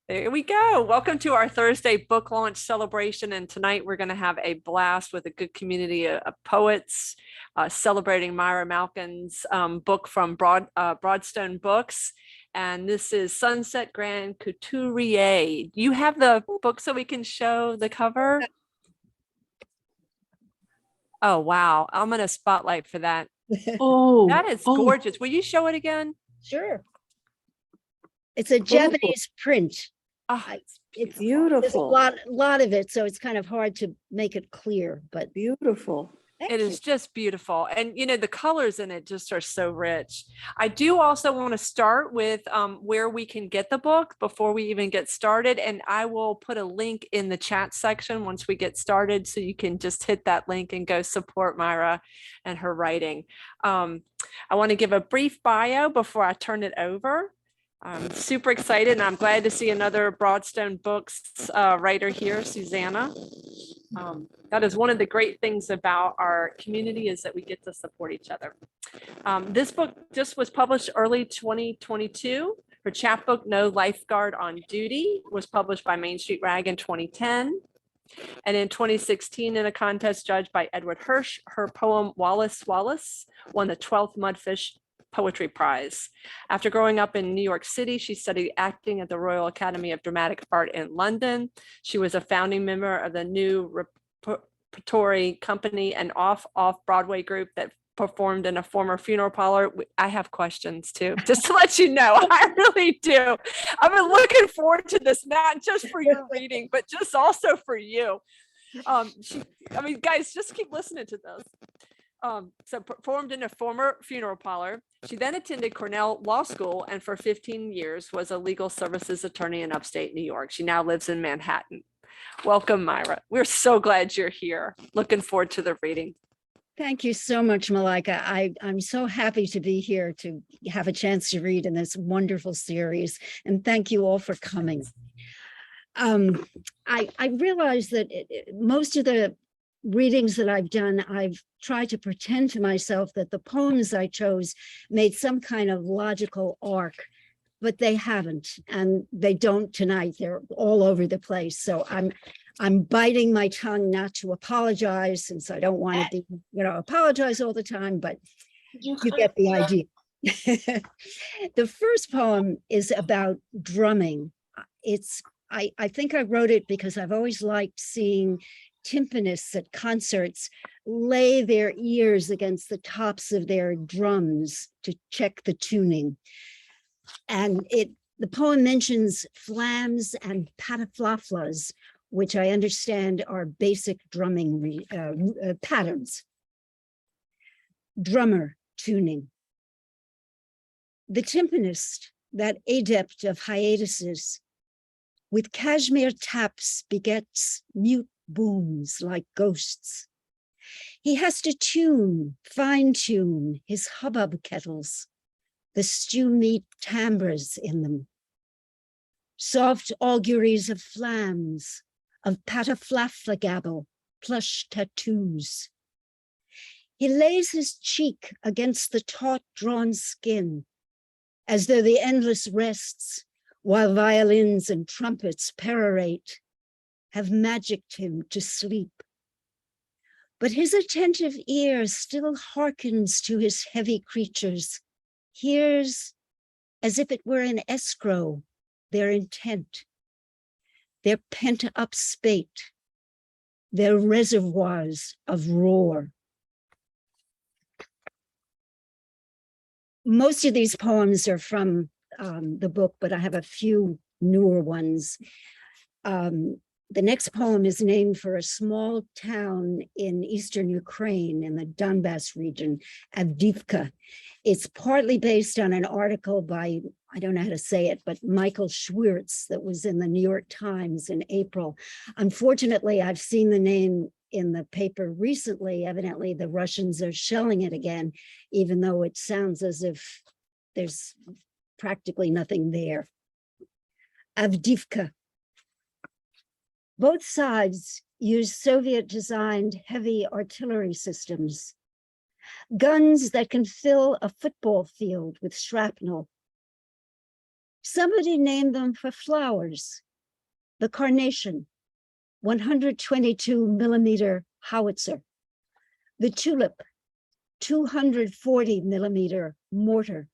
There we go. Welcome to our Thursday book launch celebration. And tonight we're going to have a blast with a good community of poets celebrating Myra Malkin's book from Broadstone Books. And this is Sunset Grand Couturier. You have the book so we can show the cover? Oh, wow. I'm going to spotlight for that. Oh, that is gorgeous. Will you show it again? Sure. It's a Japanese print. Oh, it's beautiful. There's a lot of it, so it's kind of hard to make it clear, but Beautiful. It is just beautiful. And, you know, the colors in it just are so rich. I do also want to start with where we can get the book before we even get started. And I will put a link in the chat section once we get started. So you can just hit that link and go support Myra and her writing. I want to give a brief bio before I turn it over. I'm super excited and I'm glad to see another Broadstone Books writer here, Susanna. That is one of the great things about our community is that we get to support each other. This book just was published early 2022. Her chapbook, No Lifeguard on Duty, was published by Mainstreet Rag in 2010. And in 2016, in a contest judged by Edward Hirsch, her poem Wallis-Wallace won the 12th Mudfish Poetry Prize. After growing up in New York City, she studied acting at the Royal Academy of Dramatic Art in London. She was a founding member of the new Repertory Company, an off-Broadway group that performed in a former funeral parlor. I have questions too, just to let you know. I really do. I've been looking forward to this, not just for your reading, but just also for you. Guys, just keep listening to this. So performed in a former funeral parlor. She then attended Cornell Law School and for 15 years was a legal services attorney in upstate New York. She now lives in Manhattan. Welcome, Myra. We're so glad you're here. Looking forward to the reading. thank you so much, Malika. I'm so happy to be here to have a chance to read in this wonderful series. And thank you all for coming. I realize that most of the readings that I've done, I've tried to pretend to myself that the poems I chose made some kind of logical arc, but they haven't, and they don't tonight. They're all over the place. So I'm biting my tongue not to apologize, since I don't want to be, apologize all the time, but you get the idea. The first poem is about drumming. I think I wrote it because I've always liked seeing timpanists at concerts lay their ears against the tops of their drums to check the tuning. And the poem mentions flams and pataflaflas, which I understand are basic drumming patterns. Drummer tuning. The timpanist, that adept of hiatuses, with cashmere taps begets mute booms like ghosts. He has to fine-tune his hubbub kettles, the stew meat timbres in them, soft auguries of flams, of pataflafla gabble, plush tattoos. He lays his cheek against the taut-drawn skin, as though the endless rests, while violins and trumpets perorate, have magicked him to sleep. But his attentive ear still hearkens to his heavy creatures, hears as if it were an escrow, their intent, their pent-up spate, their reservoirs of roar. Most of these poems are from the book, but I have a few newer ones. The next poem is named for a small town in eastern Ukraine in the Donbass region, Avdiivka. It's partly based on an article by, I don't know how to say it, but Michael Schwirtz that was in the New York Times in April. Unfortunately, I've seen the name in the paper recently. Evidently, the Russians are shelling it again, even though it sounds as if there's practically nothing there. Avdiivka. Both sides use Soviet-designed heavy artillery systems, guns that can fill a football field with shrapnel, Somebody named them for flowers. The carnation, 122 millimeter howitzer. The tulip, 240 millimeter mortar.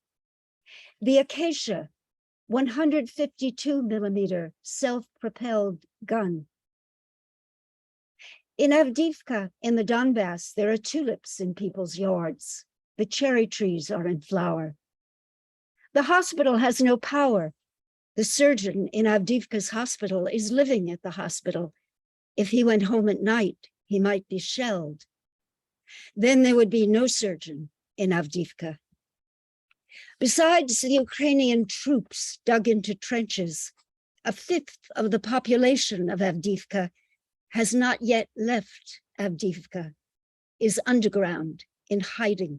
The acacia, 152 millimeter self-propelled gun. In Avdiivka, in the Donbass, there are tulips in people's yards. The cherry trees are in flower. The hospital has no power. The surgeon in Avdiivka's hospital is living at the hospital. If he went home at night, he might be shelled. Then there would be no surgeon in Avdiivka. Besides the Ukrainian troops dug into trenches, a fifth of the population of Avdiivka has not yet left Avdiivka, is underground in hiding.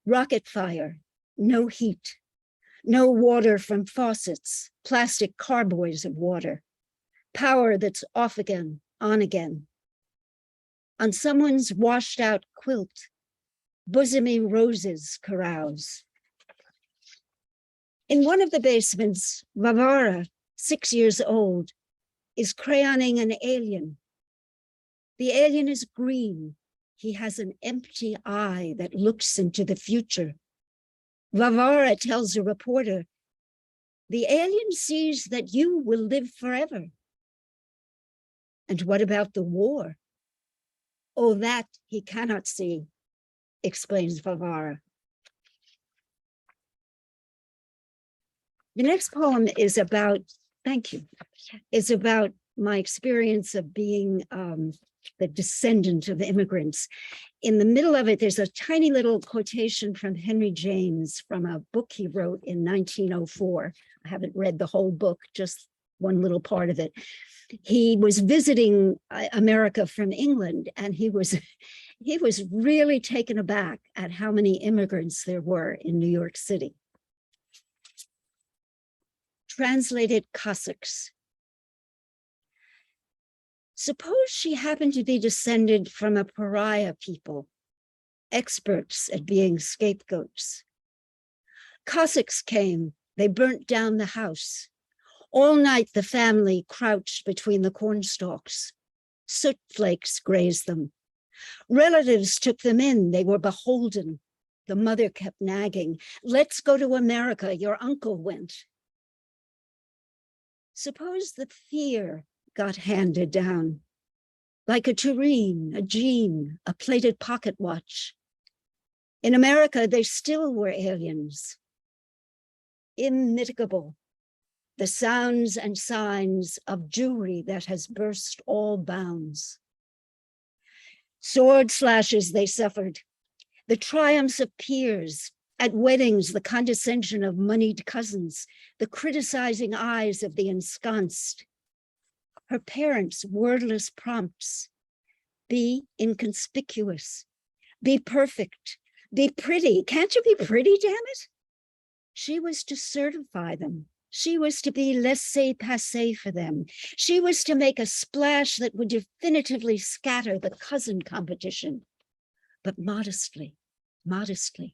Rocket fire, no heat, no water from faucets, plastic carboys of water, power that's off again, on again. On someone's washed out quilt, bosomy roses carouse. In one of the basements, Varvara, 6 years old, is crayoning an alien. The alien is green. He has an empty eye that looks into the future. Varvara tells a reporter, the alien sees that you will live forever. And what about the war? Oh, that he cannot see, explains Varvara. The next poem is about, thank you, is about my experience of being the descendant of immigrants. In the middle of it, there's a tiny little quotation from Henry James from a book he wrote in 1904. I haven't read the whole book, just one little part of it. He was visiting America from England, and he was really taken aback at how many immigrants there were in New York City. Translated Cossacks. Suppose she happened to be descended from a pariah people, experts at being scapegoats. Cossacks came, they burnt down the house. All night the family crouched between the cornstalks. Soot flakes grazed them. Relatives took them in, they were beholden. The mother kept nagging, let's go to America, your uncle went. Suppose the fear got handed down, like a tureen, a jean, a plated pocket watch. In America, they still were aliens, immitigable, the sounds and signs of Jewry that has burst all bounds. Sword slashes they suffered, the triumphs of peers, at weddings, the condescension of moneyed cousins, the criticizing eyes of the ensconced. Her parents' wordless prompts, be inconspicuous, be perfect, be pretty. Can't you be pretty, damn it? She was to certify them. She was to be laissez-passer for them. She was to make a splash that would definitively scatter the cousin competition, but modestly, modestly.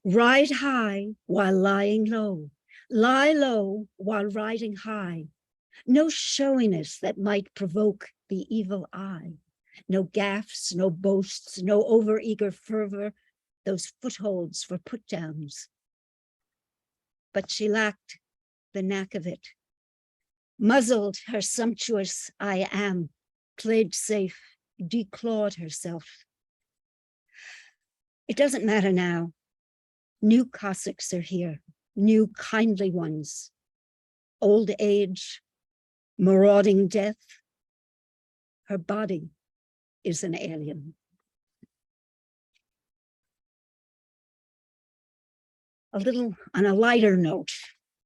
Ride high while lying low, lie low while riding high. No showiness that might provoke the evil eye. No gaffes, no boasts, no overeager fervor, those footholds for put-downs. But she lacked the knack of it. Muzzled her sumptuous I am, played safe, declawed herself. It doesn't matter now. New Cossacks are here, new kindly ones. Old age, marauding death. Her body is an alien. A little on a lighter note,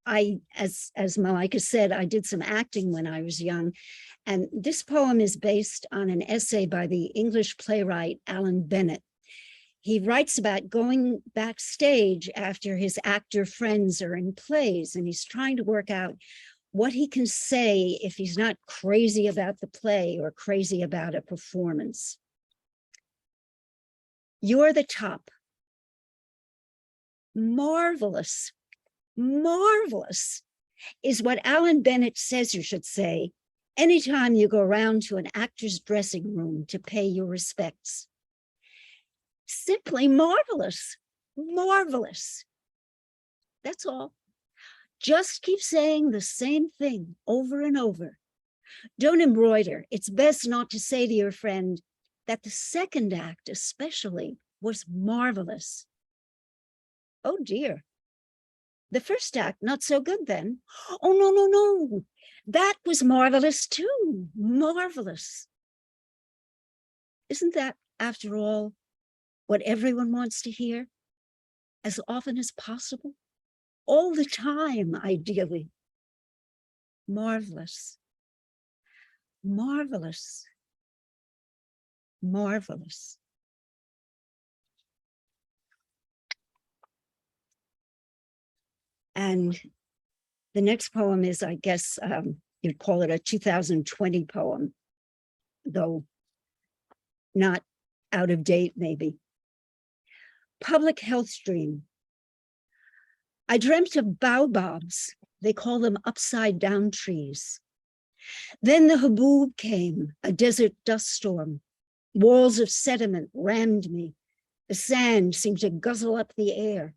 as Malika said, I did some acting when I was young, and this poem is based on an essay by the English playwright Alan Bennett. He writes about going backstage after his actor friends are in plays, and he's trying to work out what he can say if he's not crazy about the play or crazy about a performance. You're the top. Marvelous. Marvelous is what Alan Bennett says you should say anytime you go around to an actor's dressing room to pay your respects. Simply marvelous, marvelous. That's all. Just keep saying the same thing over and over. Don't embroider. It's best not to say to your friend that the second act especially was marvelous. Oh dear. The first act, not so good then. Oh, no, no, no. That was marvelous too. Marvelous. Isn't that, after all, what everyone wants to hear? As often as possible? All the time, ideally. Marvelous. Marvelous. Marvelous. And the next poem is, I guess, you'd call it a 2020 poem, though not out of date, maybe. Public health dream. I dreamt of baobabs. They call them upside down trees. Then the haboob came, a desert dust storm. Walls of sediment rammed me. The sand seemed to guzzle up the air.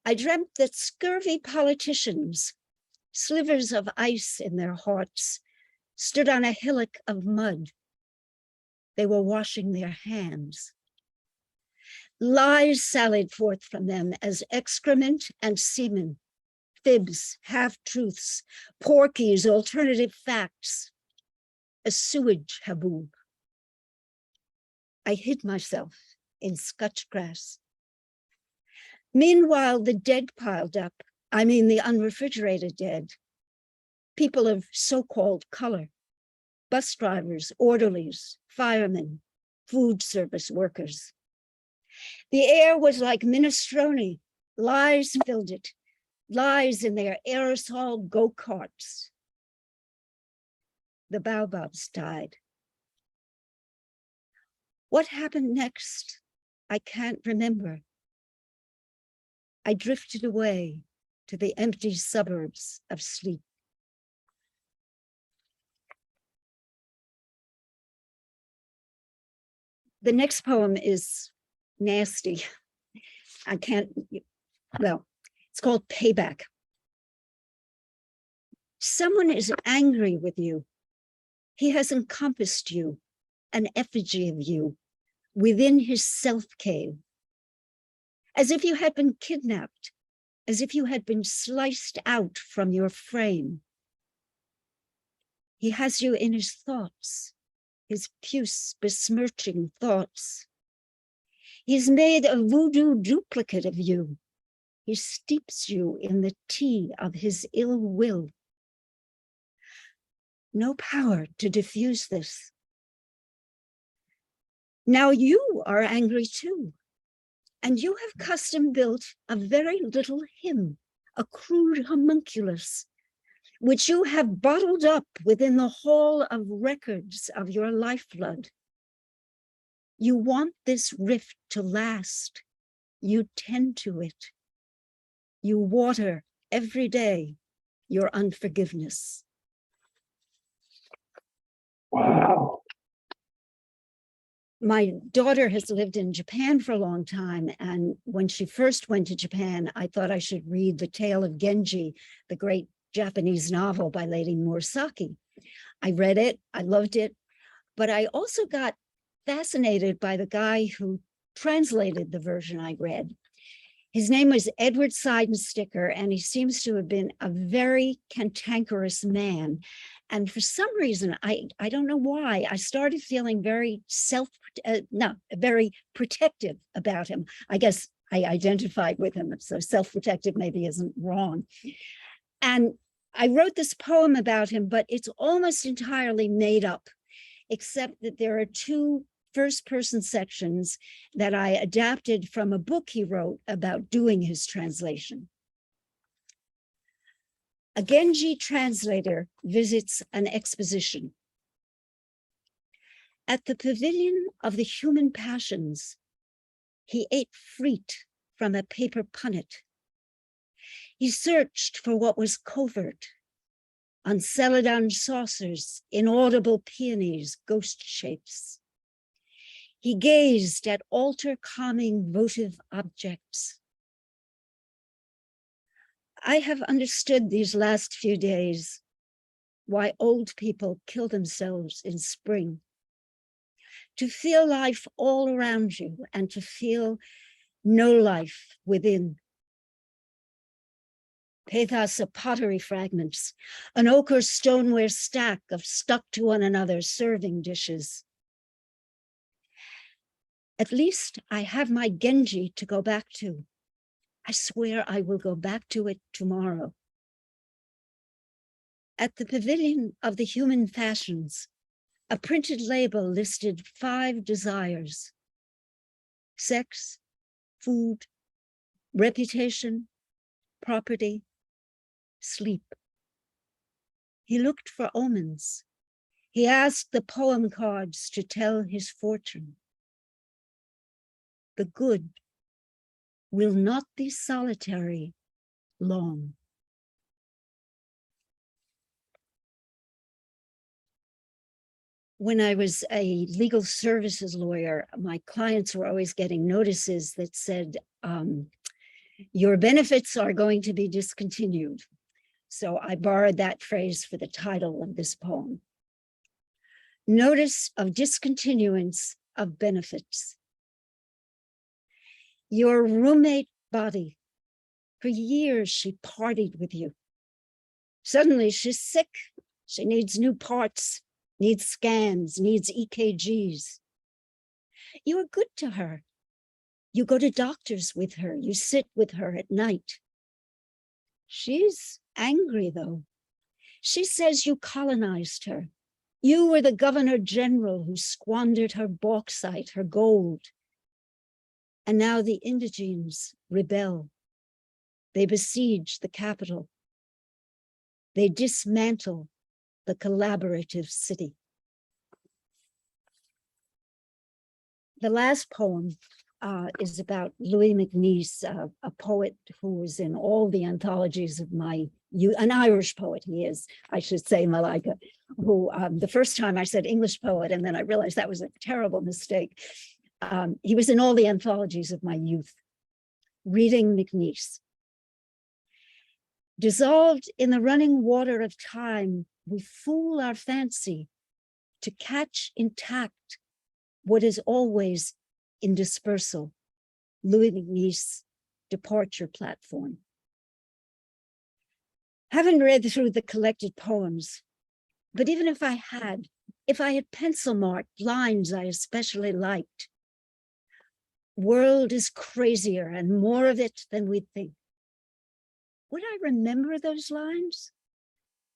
I dreamt that scurvy politicians, slivers of ice in their hearts, stood on a hillock of mud. They were washing their hands. Lies sallied forth from them as excrement and semen, fibs, half-truths, porkies, alternative facts, a sewage haboob. I hid myself in scotch grass. Meanwhile, the dead piled up. I mean, the unrefrigerated dead. People of so-called color, bus drivers, orderlies, firemen, food service workers. The air was like minestrone. Lies filled it. Lies in their aerosol go-karts. The baobabs died. What happened next? I can't remember. I drifted away to the empty suburbs of sleep. The next poem is nasty. I can't, well, it's called Payback. Someone is angry with you. He has encompassed you, an effigy of you, within his self-cave. As if you had been kidnapped, as if you had been sliced out from your frame. He has you in his thoughts, his puce besmirching thoughts. He's made a voodoo duplicate of you. He steeps you in the tea of his ill will. No power to diffuse this. Now you are angry too. And you have custom built a very little hymn, a crude homunculus, which you have bottled up within the hall of records of your lifeblood. You want this rift to last. You tend to it. You water every day your unforgiveness. Wow. My daughter has lived in Japan for a long time, and when she first went to Japan, I thought I should read The Tale of Genji, the great Japanese novel by Lady Murasaki. I read it, I loved it, but I also got fascinated by the guy who translated the version I read. His name was Edward Seidensticker, and he seems to have been a very cantankerous man. And for some reason, I don't know why, I started feeling very very protective about him. I guess I identified with him, so self-protective maybe isn't wrong. And I wrote this poem about him, but it's almost entirely made up, except that there are two first-person sections that I adapted from a book he wrote about doing his translation. A Genji translator visits an exposition. At the pavilion of the human passions, he ate fruit from a paper punnet. He searched for what was covert on celadon saucers, inaudible peonies, ghost shapes. He gazed at altar-calming votive objects. I have understood these last few days why old people kill themselves in spring. To feel life all around you and to feel no life within. Pathos of pottery fragments, an ochre stoneware stack of stuck to one another serving dishes. At least I have my Genji to go back to. I swear I will go back to it tomorrow. At the Pavilion of the Human Fashions, a printed label listed 5 desires: sex, food, reputation, property, sleep. He looked for omens. He asked the poem cards to tell his fortune. The good will not be solitary long. When I was a legal services lawyer, my clients were always getting notices that said, your benefits are going to be discontinued. So I borrowed that phrase for the title of this poem. Notice of discontinuance of benefits. Your roommate body, for years she partied with you. Suddenly she's sick, she needs new parts, needs scans, needs EKGs. You are good to her. You go to doctors with her, you sit with her at night. She's angry though. She says you colonized her. You were the governor general who squandered her bauxite, her gold. And now the indigenes rebel. They besiege the capital. They dismantle the collaborative city. The last poem is about Louis MacNeice, a poet who was in all the anthologies of my youth, an Irish poet he is, I should say, Malika, who the first time I said English poet, and then I realized that was a terrible mistake. He was in all the anthologies of my youth, reading MacNeice. Dissolved in the running water of time, we fool our fancy to catch intact what is always in dispersal. Louis MacNeice, Departure Platform. Haven't read through the collected poems, but even if I had pencil marked lines I especially liked, world is crazier and more of it than we think. Would I remember those lines?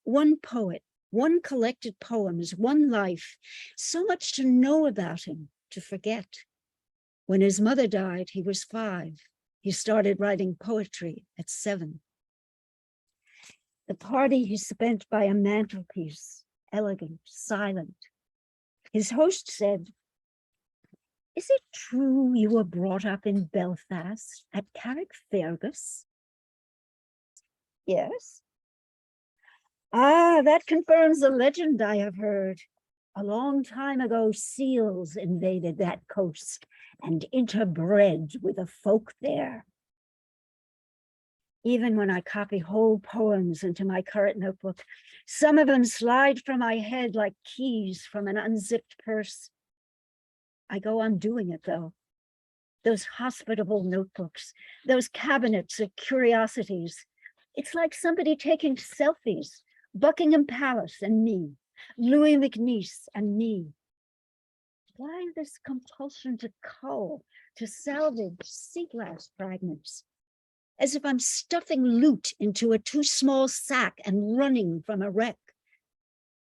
One poet, one collected poems, one life, so much to know about him, to forget. When his mother died, he was 5. He started writing poetry at 7. The party he spent by a mantelpiece, elegant, silent. His host said, "Is it true you were brought up in Belfast at Carrickfergus?" "Yes." "Ah, that confirms a legend I have heard. A long time ago, seals invaded that coast and interbred with the folk there. Even when I copy whole poems into my current notebook, some of them slide from my head like keys from an unzipped purse. I go on doing it though. Those hospitable notebooks, those cabinets of curiosities. It's like somebody taking selfies, Buckingham Palace and me, Louis MacNeice and me. Why this compulsion to cull, to salvage sea glass fragments? As if I'm stuffing loot into a too small sack and running from a wreck,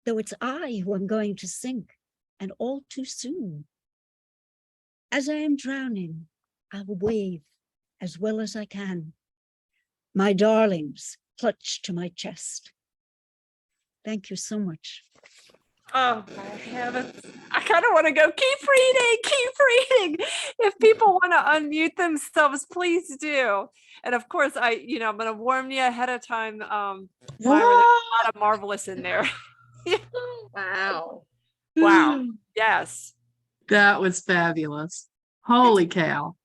though it's I who am going to sink, and all too soon. As I am drowning, I'll wave as well as I can. My darlings clutch to my chest. Thank you so much. Oh my heavens. I kind of want to go, keep reading. If people want to unmute themselves, please do. And of course, I'm going to warn you ahead of time, Myra, there's a lot of marvelous in there. Wow. Wow. Yes. That was fabulous. Holy cow.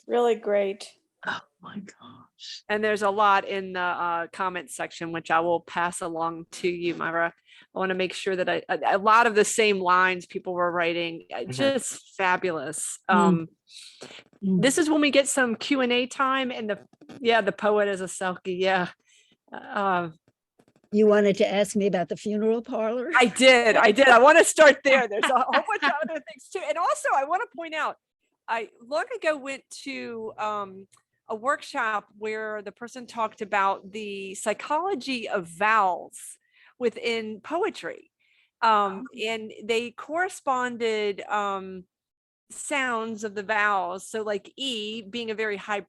Really great. Oh my gosh. And there's a lot in the comment section, which I will pass along to you, Myra. I want to make sure that a lot of the same lines people were writing, just fabulous. This is when we get some Q&A time, and the poet is a Selkie. Yeah. You wanted to ask me about the funeral parlor? I did. I want to start there. There's a whole bunch of other things too. And also I want to point out, I long ago went to a workshop where the person talked about the psychology of vowels within poetry. And they corresponded sounds of the vowels. So like E being a very high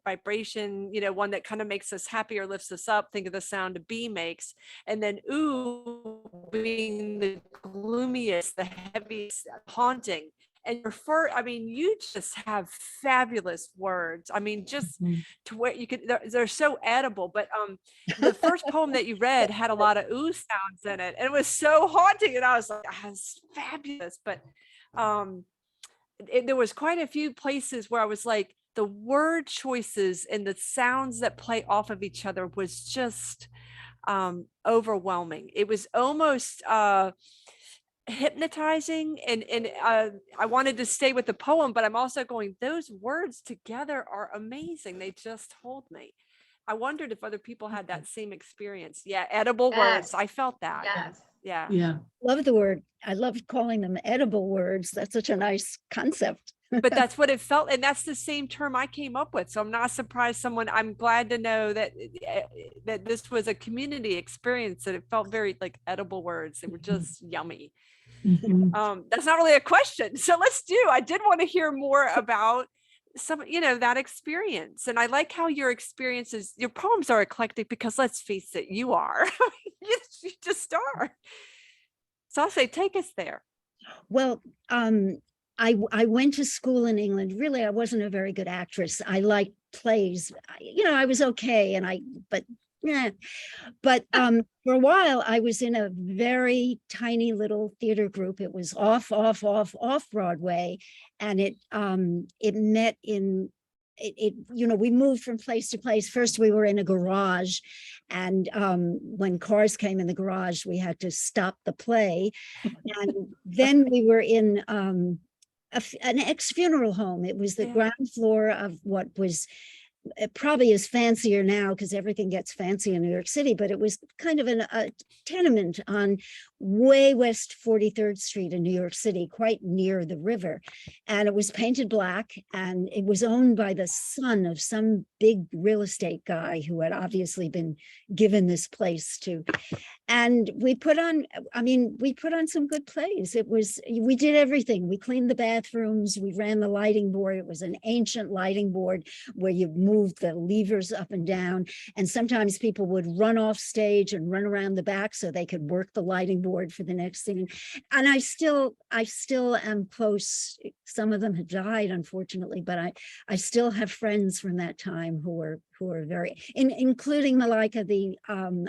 vibration, one that kind of makes us happy or lifts us up. Think of the sound a B makes. And then Oo being the gloomiest, the heaviest, haunting. And you just have fabulous words. Just to where you could, they're so edible. But the first poem that you read had a lot of ooh sounds in it, and it was so haunting. And I was like, it's fabulous. But there was quite a few places where I was like, the word choices and the sounds that play off of each other was just overwhelming. It was almost hypnotizing, and I wanted to stay with the poem, but I'm also going, those words together are amazing. They just hold me. I wondered if other people had that same experience. Yeah, edible words. I felt that. Yes. Yeah. Love the word. I love calling them edible words. That's such a nice concept. But that's what it felt, and that's the same term I came up with. So I'm not surprised I'm glad to know that this was a community experience, that it felt very like edible words. They were just yummy. That's not really a question. So I did want to hear more about some, that experience. And I like how your poems are eclectic, because let's face it, you are. You just are. So I'll say, take us there. Well, I went to school in England. Really, I wasn't a very good actress. I liked plays. I was okay, but for a while I was in a very tiny little theater group. It was off Broadway, and it met in we moved from place to place. First we were in a garage, and when cars came in the garage we had to stop the play. And then we were in an ex-funeral home. It was the ground floor of what was, it probably is fancier now because everything gets fancy in New York City, but it was kind of a tenement on way west 43rd Street in New York City, quite near the river. And it was painted black, and it was owned by the son of some big real estate guy who had obviously been given this place to. And we put on some good plays. We did everything. We cleaned the bathrooms, we ran the lighting board. It was an ancient lighting board where you moved the levers up and down. And sometimes people would run off stage and run around the back so they could work the lighting board for the next scene. And I still am close. Some of them have died, unfortunately, but I still have friends from that time who are very, including Malika, the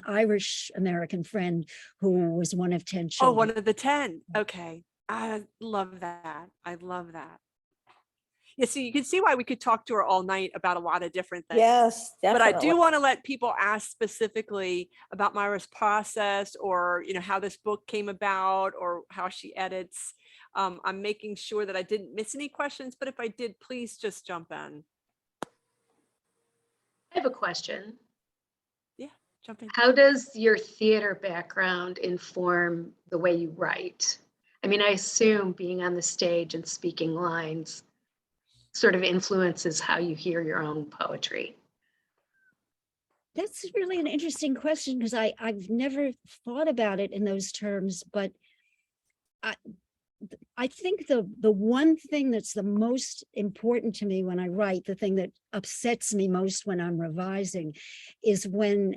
Irish American friend who was one of 10 children. Oh, one of the 10. Okay. I love that. Yeah, so you can see why we could talk to her all night about a lot of different things. Yes, definitely. But I do want to let people ask specifically about Myra's process, or how this book came about, or how she edits. I'm making sure that I didn't miss any questions, but if I did, please just jump in. I have a question. Yeah, jump in. How does your theater background inform the way you write? I assume being on the stage and speaking lines sort of influences how you hear your own poetry. That's really an interesting question, because I've never thought about it in those terms, but I think the one thing that's the most important to me when I write, the thing that upsets me most when I'm revising, is when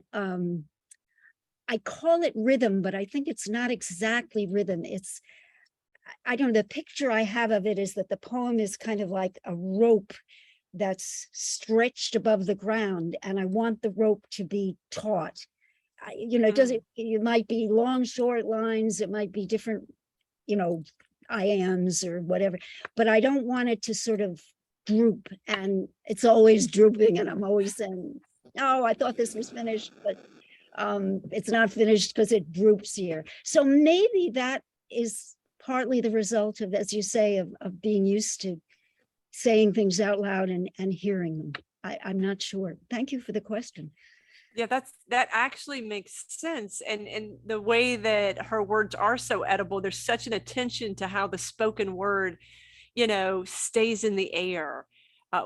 I call it rhythm, but I think it's not exactly rhythm. I don't know, the picture I have of it is that the poem is kind of like a rope that's stretched above the ground, and I want the rope to be taut. It might be long, short lines, it might be different, iams or whatever, but I don't want it to sort of droop, and it's always drooping, and I'm always saying, oh, I thought this was finished, but it's not finished because it droops here. So maybe that is partly the result of, as you say, of being used to saying things out loud and hearing them. I'm not sure. Thank you for the question. Yeah, that actually makes sense. And the way that her words are so edible, there's such an attention to how the spoken word, stays in the air.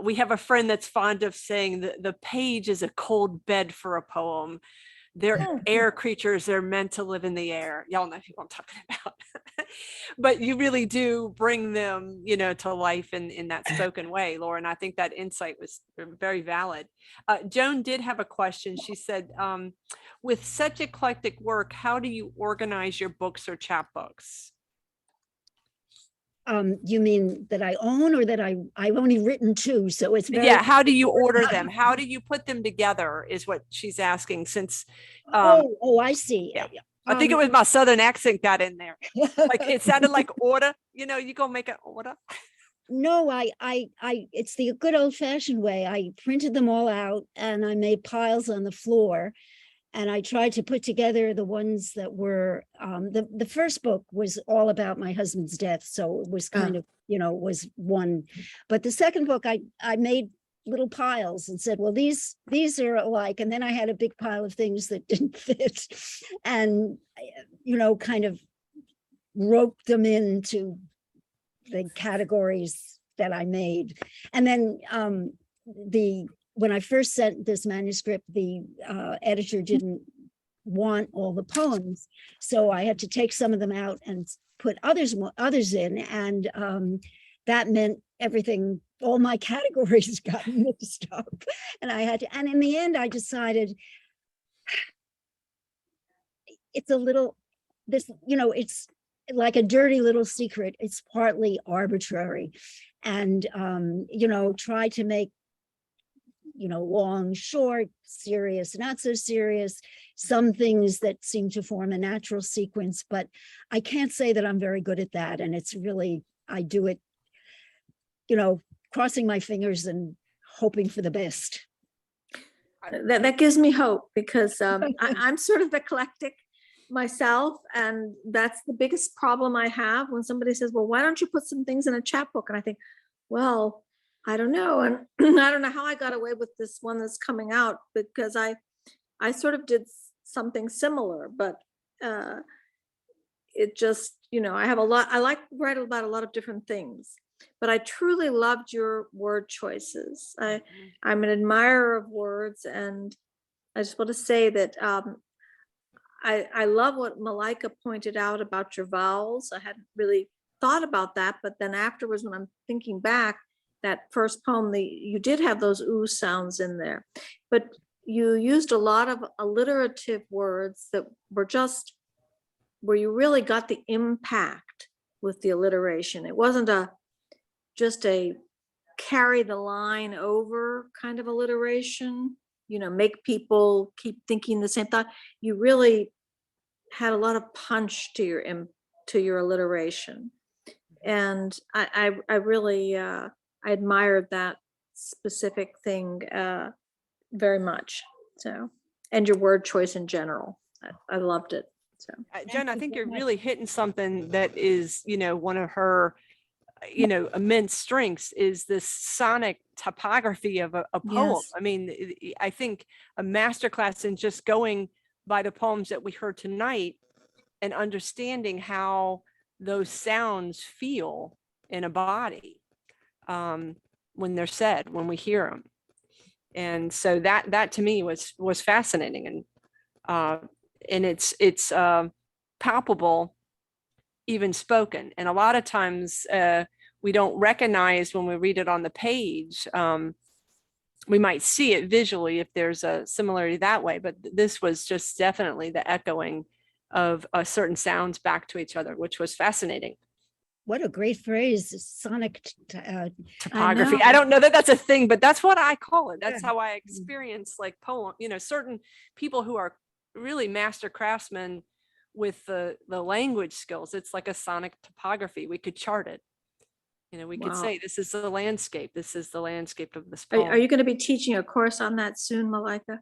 We have a friend that's fond of saying that the page is a cold bed for a poem. They're air creatures. They're meant to live in the air. Y'all know who I'm talking about. But you really do bring them, to life in that spoken way, Laura. And I think that insight was very valid. Joan did have a question. She said, with such eclectic work, how do you organize your books or chapbooks? You mean that I own, or that I've only written two? So it's very, yeah. How do you order them? How do you put them together is what she's asking, since I see. Yeah. I think it was my Southern accent got in there. Like it sounded like order, you go make an order. No, it's the good old fashioned way. I printed them all out and I made piles on the floor, and I tried to put together the ones that were, the first book was all about my husband's death. So it was kind of, was one, but the second book, I made little piles and said, well, these are alike. And then I had a big pile of things that didn't fit, and, kind of roped them into the categories that I made. And then when I first sent this manuscript, the editor didn't want all the poems. So I had to take some of them out and put others in. And that meant everything, all my categories got mixed up. And and in the end, I decided it's it's like a dirty little secret. It's partly arbitrary, and, try to make, long, short, serious, not so serious, some things that seem to form a natural sequence, but I can't say that I'm very good at that. And it's really, I do it, crossing my fingers and hoping for the best. That gives me hope, because I'm sort of eclectic myself, and that's the biggest problem I have when somebody says, well, why don't you put some things in a chapbook? And I think, well, I don't know. And I don't know how I got away with this one that's coming out, because I sort of did something similar, but it just, I like to write about a lot of different things, but I truly loved your word choices. I'm an admirer of words, and I just want to say that I love what Malika pointed out about your vowels. I hadn't really thought about that, but then afterwards, when I'm thinking back, that first poem, you did have those ooh sounds in there, but you used a lot of alliterative words that were just where you really got the impact with the alliteration. It wasn't just a carry the line over kind of alliteration, make people keep thinking the same thought. You really had a lot of punch to your alliteration, and I really I admired that specific thing very much. So, and your word choice in general, I loved it. So, Jen, I think you're really hitting something that is, one of her, immense strengths is this sonic topography of a poem. Yes. I mean, I think a masterclass in just going by the poems that we heard tonight and understanding how those sounds feel in a body when they're said, when we hear them. And so that to me was fascinating, and it's palpable, even spoken. And a lot of times we don't recognize when we read it on the page we might see it visually if there's a similarity that way, but this was just definitely the echoing of certain sounds back to each other, which was fascinating. What a great phrase, sonic Topography. I don't know that that's a thing, but that's what I call it. That's Yeah. how I experience like poem, certain people who are really master craftsmen with the language skills. It's like a sonic topography. We could chart it. We could Wow. say, this is the landscape. This is the landscape of this Are poem. you going to be teaching a course on that soon, Malika?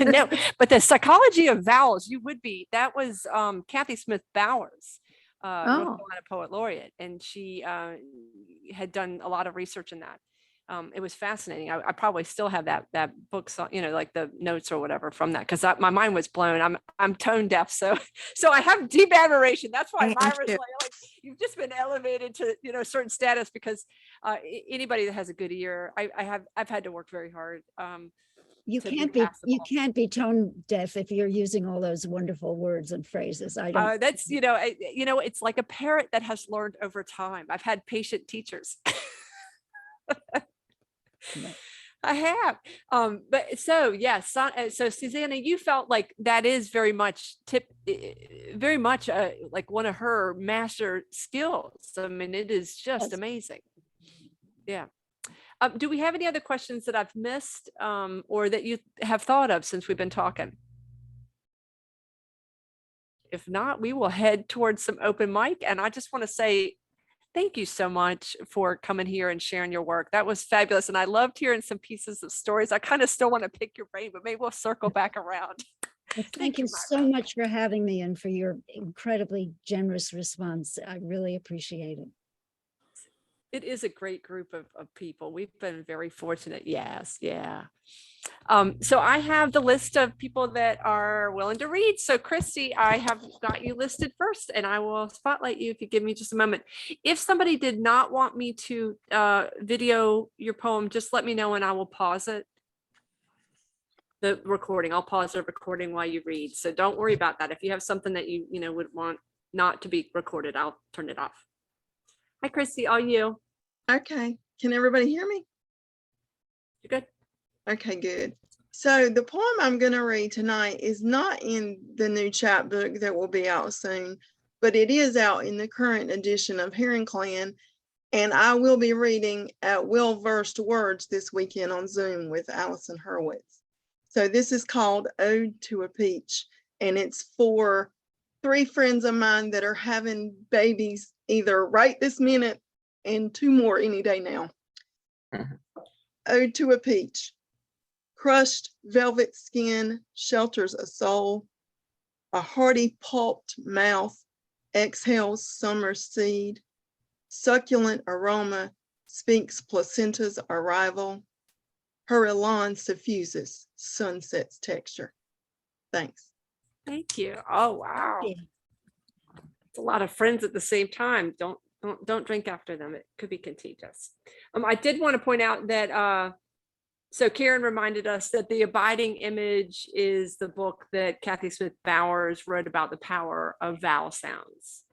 No, but the psychology of vowels, you would be. That was Kathy Smith Bowers, North Carolina Poet Laureate, and she had done a lot of research in that. It was fascinating. I probably still have that book, like the notes or whatever from that, because my mind was blown. I'm tone deaf, so I have deep admiration. That's why Myra's like you've just been elevated to certain status, because anybody that has a good ear, I've had to work very hard. You to can't be tone deaf if you're using all those wonderful words and phrases. I don't. That's it's like a parrot that has learned over time. I've had patient teachers. I have. But so yes, so Susanna, you felt like that is very much like one of her master skills. I mean, it is just amazing. Yeah. Do we have any other questions that I've missed, or that you have thought of since we've been talking? If not, we will head towards some open mic. And I just want to say thank you so much for coming here and sharing your work. That was fabulous. And I loved hearing some pieces of stories. I kind of still want to pick your brain, but maybe we'll circle back around. Well, thank you so much for having me and for your incredibly generous response. I really appreciate it. It is a great group of people. We've been very fortunate. Yes. Yeah. So I have the list of people that are willing to read. So Christy, I have got you listed first, and I will spotlight you if you give me just a moment. If somebody did not want me to video your poem, just let me know and I will pause it. The recording. I'll pause the recording while you read. So don't worry about that. If you have something that you would want not to be recorded, I'll turn it off. Hi, Christy, all you. Okay. Can everybody hear me? You're good. Okay, good. So the poem I'm going to read tonight is not in the new chapbook that will be out soon, but it is out in the current edition of Heron Clan. And I will be reading at Well Versed Words this weekend on Zoom with Allison Hurwitz. So this is called Ode to a Peach, and it's for 3 friends of mine that are having babies either right this minute and 2 more any day now. Ode to a Peach. Crushed velvet skin shelters a soul. A hearty pulped mouth exhales summer seed. Succulent aroma speaks placenta's arrival. Her elan suffuses sunset's texture. Thanks. Thank you. Oh, wow. It's a lot of friends at the same time. Don't drink after them. It could be contagious. I did want to point out that so Karen reminded us that The Abiding Image is the book that Kathy Smith Bowers wrote about the power of vowel sounds.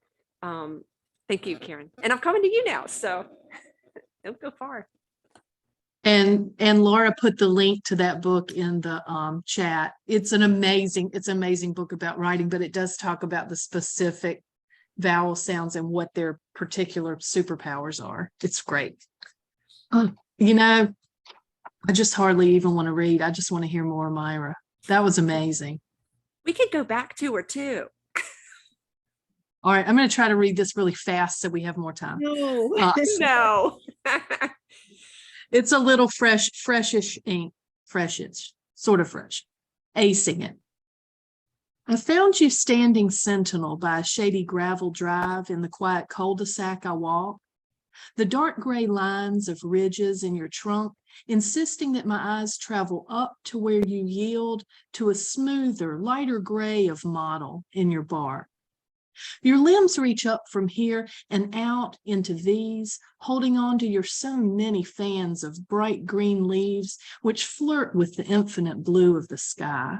Thank you, Karen. And I'm coming to you now, so don't go far. And Laura put the link to that book in the chat. It's an amazing book about writing, but it does talk about the specific vowel sounds and what their particular superpowers are. It's great. I just hardly even want to read. I just want to hear more of Myra. That was amazing. We could go back to her too. All right, I'm going to try to read this really fast so we have more time. No. No. It's a little freshish ink, freshish, sort of fresh. Acing it. I found you standing sentinel by a shady gravel drive in the quiet cul-de-sac I walk. The dark gray lines of ridges in your trunk, insisting that my eyes travel up to where you yield to a smoother, lighter gray of mottle in your bark. Your limbs reach up from here and out into these, holding on to your so many fans of bright green leaves, which flirt with the infinite blue of the sky.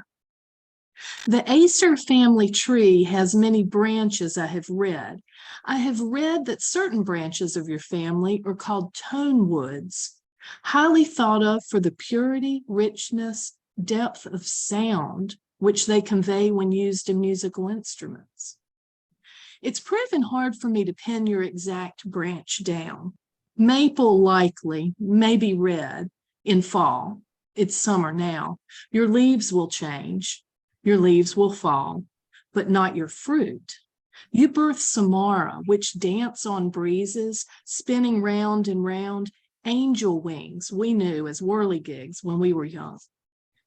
The Acer family tree has many branches, I have read. I have read that certain branches of your family are called tone woods. highly thought of for the purity, richness, depth of sound which they convey when used in musical instruments. It's proven hard for me to pin your exact branch down. Maple likely, maybe red in fall. It's summer now. Your leaves will change. Your leaves will fall, but not your fruit. You birth Samara, which dance on breezes, spinning round and round, angel wings we knew as whirligigs when we were young.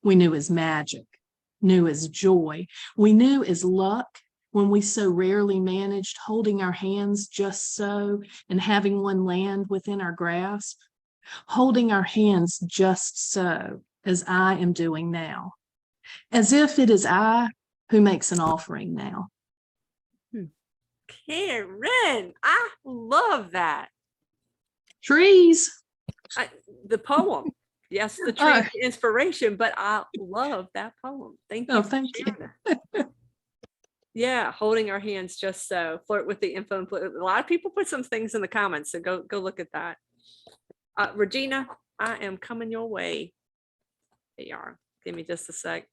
We knew as magic, knew as joy. We knew as luck when we so rarely managed holding our hands just so and having one land within our grasp. Holding our hands just so, as I am doing now, as if it is I who makes an offering now. Karen, I love that. Trees. The poem. Yes, the tree is the inspiration, but I love that poem. Thank you. Oh, thank you. Yeah, holding our hands just so. Flirt with the info. A lot of people put some things in the comments, so go look at that. Regina, I am coming your way. There you are. Give me just a sec.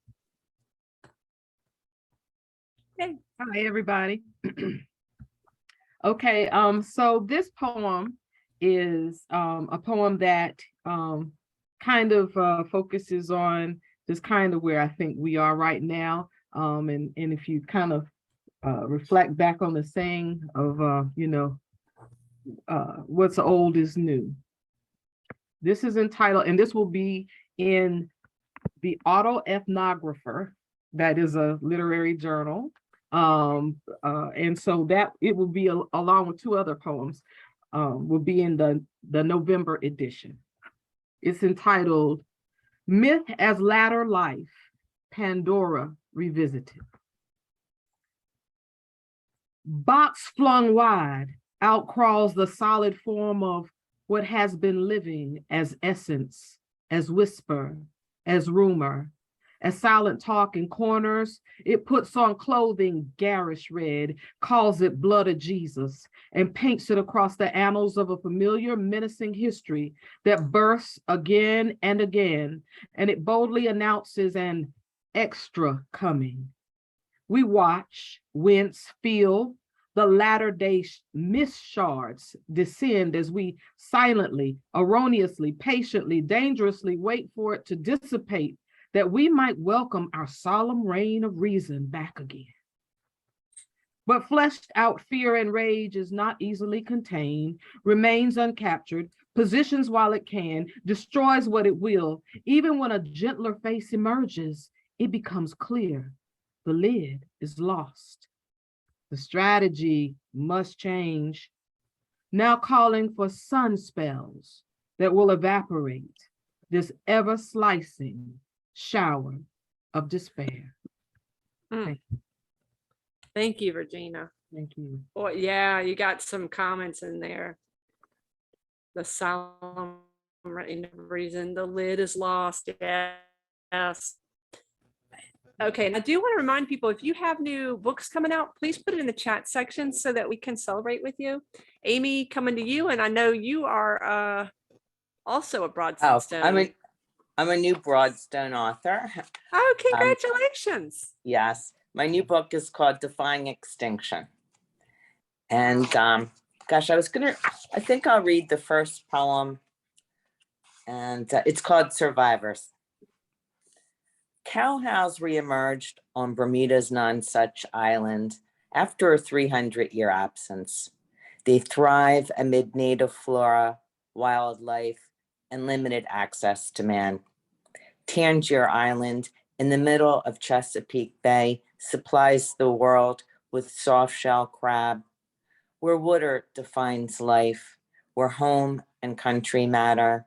Okay. Hi, everybody. Okay, so this poem is a poem that kind of focuses on just kind of where I think we are right now. And if you kind of reflect back on the saying of, what's old is new. This is entitled, and this will be in the Autoethnographer. That is a literary journal. And so that it will be along with two other poems, will be in the November edition. It's entitled Myth as Latter Life, Pandora Revisited. Box flung wide, out crawls the solid form of what has been living as essence, as whisper, as rumor, as silent talk in corners. It puts on clothing garish red, calls it blood of Jesus, and paints it across the annals of a familiar menacing history that bursts again and again, and it boldly announces an extra coming. We watch, wince, feel the latter-day mist shards descend as we silently, erroneously, patiently, dangerously wait for it to dissipate, that we might welcome our solemn reign of reason back again. But fleshed out fear and rage is not easily contained, remains uncaptured, positions while it can, destroys what it will. Even when a gentler face emerges, it becomes clear the lid is lost. The strategy must change, now calling for sun spells that will evaporate this ever slicing shower of despair. Thank you, Regina. Thank you. Well, yeah, you got some comments in there. The solemn reason, the lid is lost. Yes. Okay, and I do want to remind people, if you have new books coming out, please put it in the chat section so that we can celebrate with you. Amy, coming to you, and I know you are also a Broadstone. I'm a new Broadstone author. Oh, congratulations. Yes, my new book is called Defying Extinction. And gosh, I think I'll read the first poem, and it's called Survivors. Cowhows reemerged on Bermuda's Nonsuch Island after a 300-year absence. They thrive amid native flora, wildlife, and limited access to man. Tangier Island, in the middle of Chesapeake Bay, supplies the world with soft-shell crab, where water defines life, where home and country matter.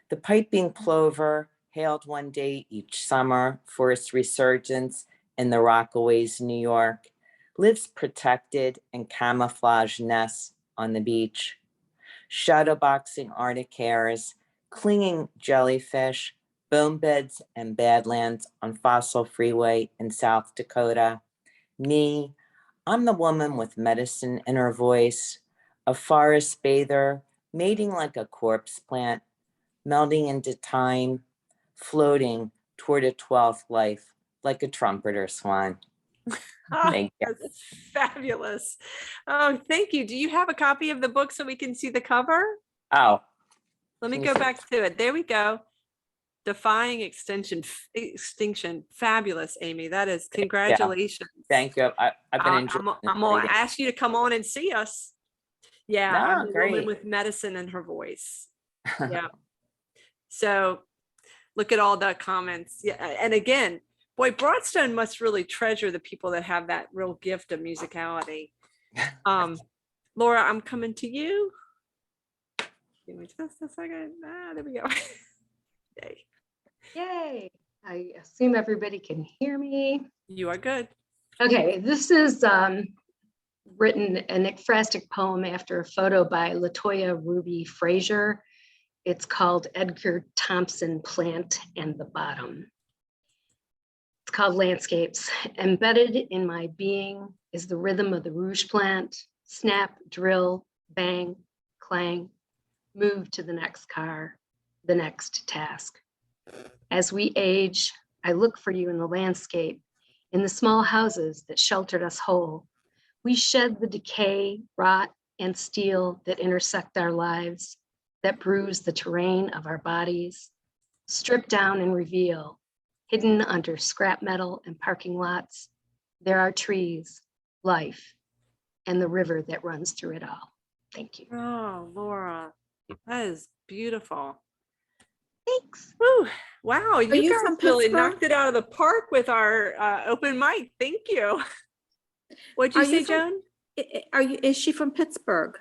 The piping plover, hailed one day each summer for its resurgence in the Rockaways, New York, lives protected in camouflage nests on the beach. Shadowboxing Arctic hares, clinging jellyfish, bone beds and badlands on Fossil Freeway in South Dakota. Me, I'm the woman with medicine in her voice, a forest bather, mating like a corpse plant, melding into time, floating toward a 12th life, like a trumpeter swan. Oh, Thank you. that's fabulous. Oh, thank you. Do you have a copy of the book so we can see the cover? Oh, Let me Can you go see- back to it. There we go. Defying extinction. Fabulous, Amy. That is congratulations. thank you. I've been I'm enjoying I'm gonna reading. ask you to come on and see us. Yeah, I'm No, the woman great. with medicine in her voice. Yeah. So look at all the comments. Yeah, and again, boy, Broadstone must really treasure the people that have that real gift of musicality. Laura, I'm coming to you. Give me just a second. There we go. Yay. Yay. I assume everybody can hear me. You are good. Okay, this is written an ekphrastic poem after a photo by LaToya Ruby Frazier. It's called Edgar Thompson Plant and the Bottom. It's called Landscapes. Embedded in my being is the rhythm of the rouge plant. Snap, drill, bang, clang, move to the next car, the next task. As we age, I look for you in the landscape, in the small houses that sheltered us whole. We shed the decay, rot, and steel that intersect our lives, that bruise the terrain of our bodies, strip down and reveal, hidden under scrap metal and parking lots, there are trees, life, and the river that runs through it all. Thank you. Oh, Laura, that is beautiful. Thanks. Whew. Wow, you you guys from really Pittsburgh? knocked it out of the park with our open mic. Thank you. What'd you Are say, you from- Joan? Is she from Pittsburgh?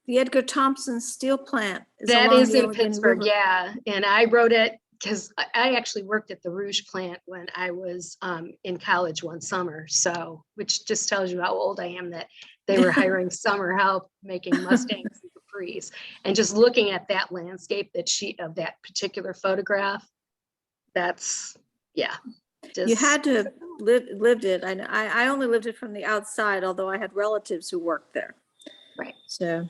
The Edgar Thompson steel plant. That along is the in Allegheny Pittsburgh, River. yeah. And I wrote it because I actually worked at the Rouge plant when I was in college one summer. So, which just tells you how old I am, that they were hiring summer help making Mustangs and Capris. And just looking at that landscape, of that particular photograph, that's, yeah. You had to have lived it. I only lived it from the outside, although I had relatives who worked there. Right. So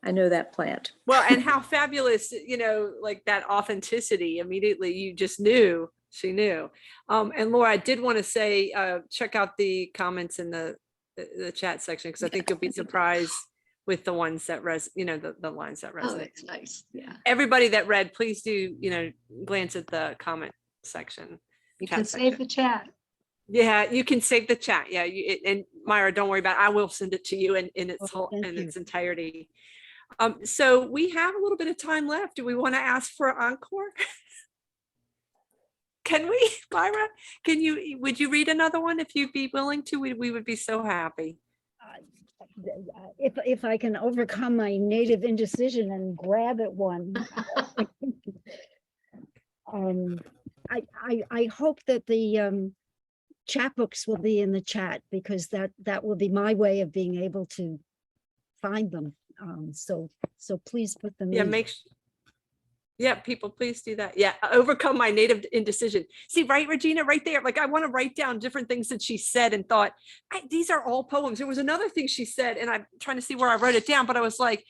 I know that plant. Well, and how fabulous, like that authenticity. Immediately, you just knew, she knew. And Laura, I did want to say, check out the comments in the chat section, because I think you'll be surprised with the ones that the lines that Oh, resonate. that's nice. Yeah. Everybody that read, please do, glance at the comment section. You Chat can save the chat. Yeah, you can save the chat. Yeah, and Myra, don't worry about it. I will send it to you in its Oh, thank in you. its entirety. So we have a little bit of time left. Do we want to ask for an encore? Can we, Myra? Would you read another one if you'd be willing to? We would be so happy. If I can overcome my native indecision and grab at one. I hope that the chapbooks will be in the chat, because that will be my way of being able to find them. So please put them Yeah, in. Yeah, people, please do that. Yeah, overcome my native indecision. See, right, Regina, right there. Like, I want to write down different things that she said and thought, these are all poems. There was another thing she said, and I'm trying to see where I wrote it down, but I was like,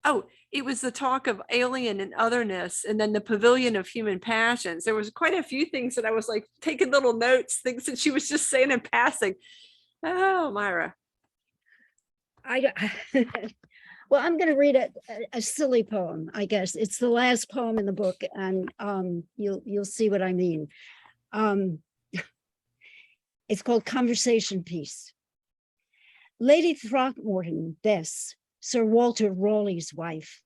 oh, it was the talk of alien and otherness, and then the pavilion of human passions. There was quite a few things that I was like taking little notes, things that she was just saying in passing. Oh, Myra. Well, I'm going to read a silly poem, I guess. It's the last poem in the book, and you'll see what I mean. It's called Conversation Piece. Lady Throckmorton Bess, Sir Walter Raleigh's wife.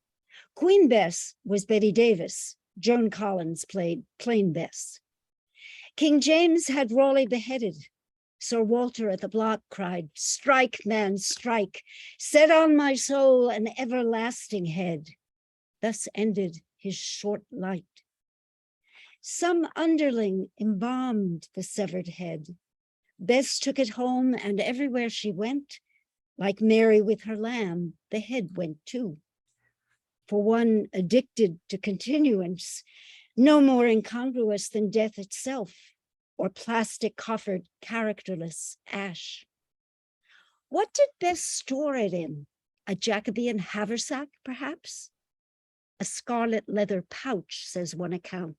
Queen Bess was Betty Davis. Joan Collins played Plain Bess. King James had Raleigh beheaded. Sir Walter at the block cried, "Strike, man, strike, set on my soul an everlasting head." Thus ended his short light. Some underling embalmed the severed head. Bess took it home, and everywhere she went, like Mary with her lamb, the head went too. For one addicted to continuance, no more incongruous than death itself, or plastic coffered characterless ash. What did Bess store it in? A Jacobean haversack, perhaps? a scarlet leather pouch, says one account.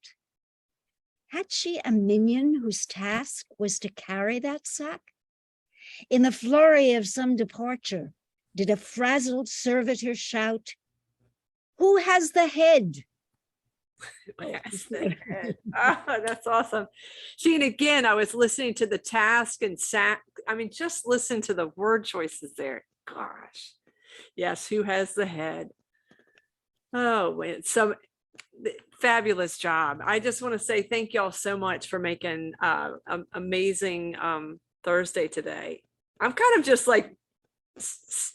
Had she a minion whose task was to carry that sack? In the flurry of some departure, did a frazzled servitor shout, "Who has the head?" Yes, the head. Oh, that's awesome. See, and again, I was listening to the task and sack. I mean, just listen to the word choices there. Gosh. Yes, who has the head? Oh, wait, so fabulous job. I just want to say thank y'all so much for making amazing Thursday today. I'm kind of just like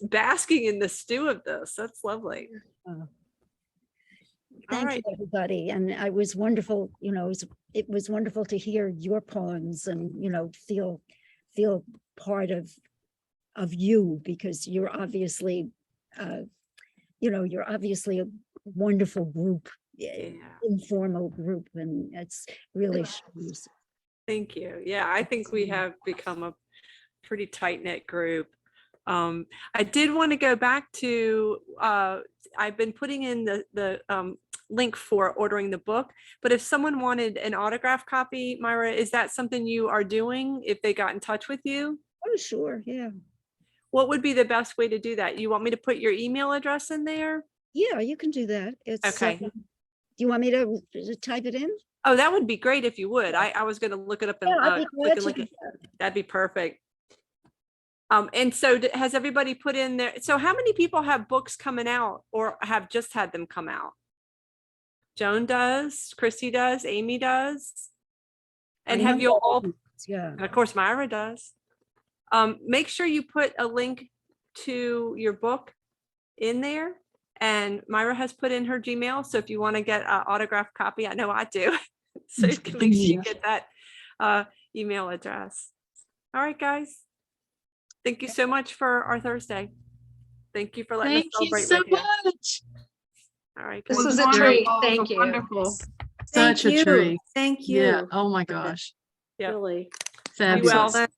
basking in the stew of this. That's lovely. Thank you, everybody. And it was wonderful, you know, it was wonderful to hear your poems and, you know, feel part of you, because you're obviously, you know, you're obviously a wonderful group, informal group, and it's really shows. Thank you. Yeah, I think we have become a pretty tight-knit group. I did want to go back to, I've been putting in the link for ordering the book, but if someone wanted an autograph copy, Myra, is that something you are doing if they got in touch with you? Oh, sure, yeah. What would be the best way to do that? You want me to put your email address in there? Yeah, you can do that. It's Okay. do you want me to type it in? Oh, that would be great if you would. I was going to look it up and Yeah, I'd be glad look to at do that. that'd be perfect. And so has everybody put in there? So how many people have books coming out or have just had them come out? Joan does, Christy does, Amy does. And I have know you all, Yeah. and of course Myra does. Make sure you put a link to your book in there. And Myra has put in her Gmail. So if you want to get an autographed copy, I know I do. So you can make sure you get that email address. All right, guys. Thank you so much for our Thursday. Thank you for letting us Thank you celebrate so with you. much. All right. This guys. was a Wonderful. treat. It was Thank you. Wonderful. Thank Such a you. treat. Thank you. Yeah. Oh my gosh. Yeah. Really. Be well. Fabulous.